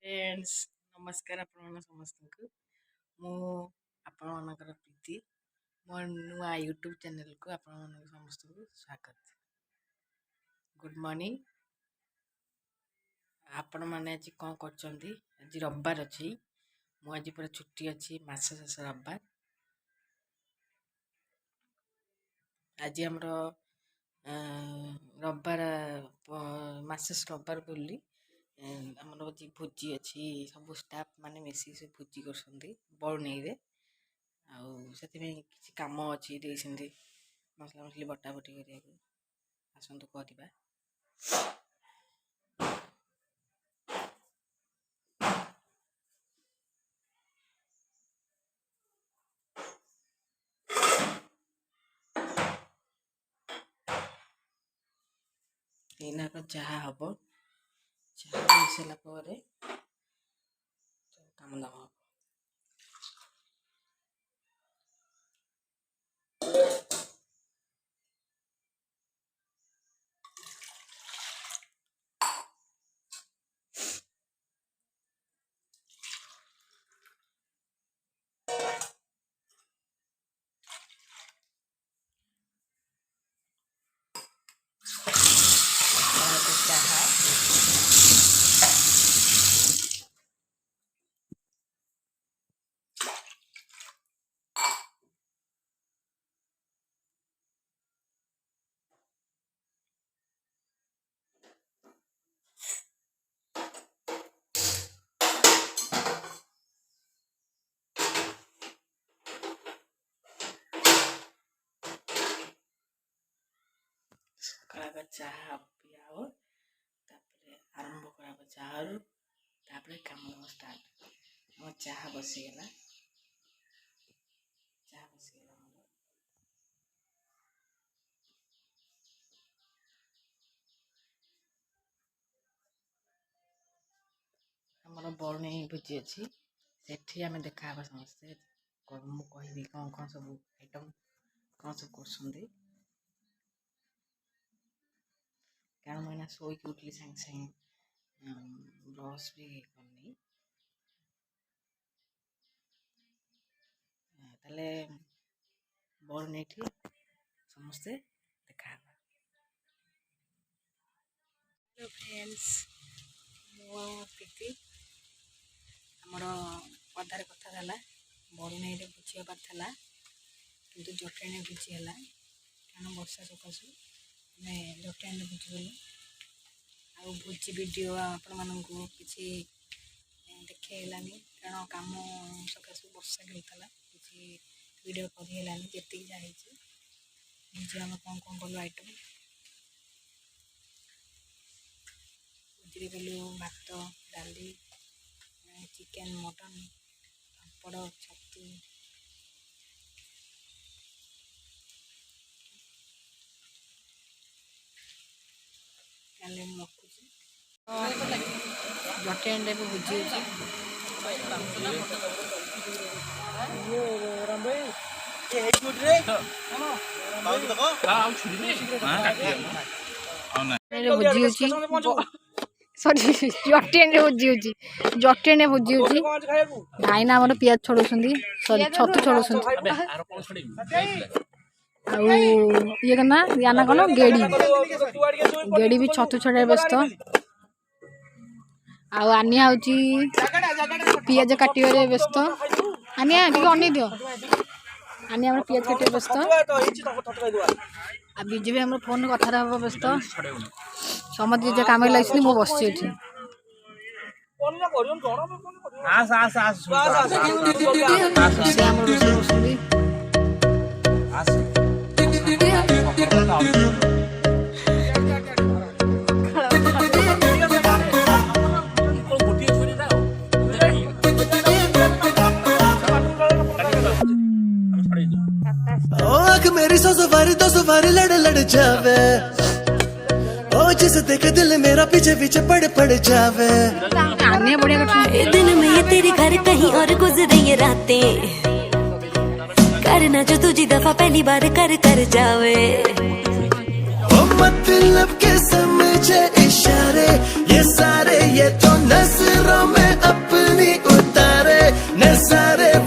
Friends नमस्कार आपण समस्त को मु आपण मानकर प्रीति मो नुआ यूट्यूब चैनल को आपण समस्त को स्वागत। Good morning. आपण माने आज कौन करचंदी? आज रविवार अछि, मु आज पूरा छुट्टी अछि, मास शेष रविवार। आज हमरो रविवार मास शेष रविवार बोली आमर आज भोजी अच्छी सब स्टाफ माने मिसी से भोजी कर बरनई रे किसी काम अच्छी मसला मसली बटा बटी कर आसतु करवा। एना चाह हम चाह सारा काम दाम हम करा चाह पियाओ आरंभ करा चाह काम स्टार्ट। मो चाह बसीगला हमर बरनई भोजी अच्छी से आम देखा समस्ते मु कहि कौन कौन सब आइटम कौन सब कर कारण मैंने शोक उठली सांग सांग ब्रश भी करनी ताले बरनई समस्ते देखा। हेलो फ्रेंड्स मो प्रीति आमर पदार कथा था बरनई भोजी हबार था कि जटेन भोजी है कारण वर्षा सकाशु आम जटेन भोजी गलु आ भोजी वीडियो आपण मानू कि देखलानी कारण कम सकाशु वर्षा होता कि वीडियो करलानी जी जाए भोजी आम कौन कौन कलु आइटम भोजी गलु भात डाली चिकेन मटन पापड़ छतु रखुची जटेन भी भोजी सॉरी जटेन भोजी जटेन भोजी भाईना आम पियाज छोड़ सॉरी छतु छोड़ ये करना या ना कौन गेड़ी गेड़ी भी छतु छड़ा व्यस्त आनिया हूँ पियाज काटे व्यस्त आनिया अन दियो आनिया पियाज काटे व्यस्त आ बिजु भी हम फोन कथा व्यस्त समझ काम लगे मु बस मेरी सौ सवारी लड़ लड़ जावे ओ जिसे देख दिल मेरा पीछे पीछे पड़ जावे। दिन में ये तेरे घर कहीं और गुजरे ये रातें करना जो तुझी दफा पहली बार कर जावे। ओ मतलब के समझे इशारे ये सारे ये तो नजरों में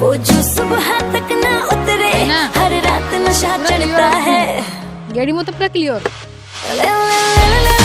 वो जो सुबह तक ना उतरे, हर रात नशा चढ़ता है। गेड़ी मत पूरा क्लियर। ला ला ला ला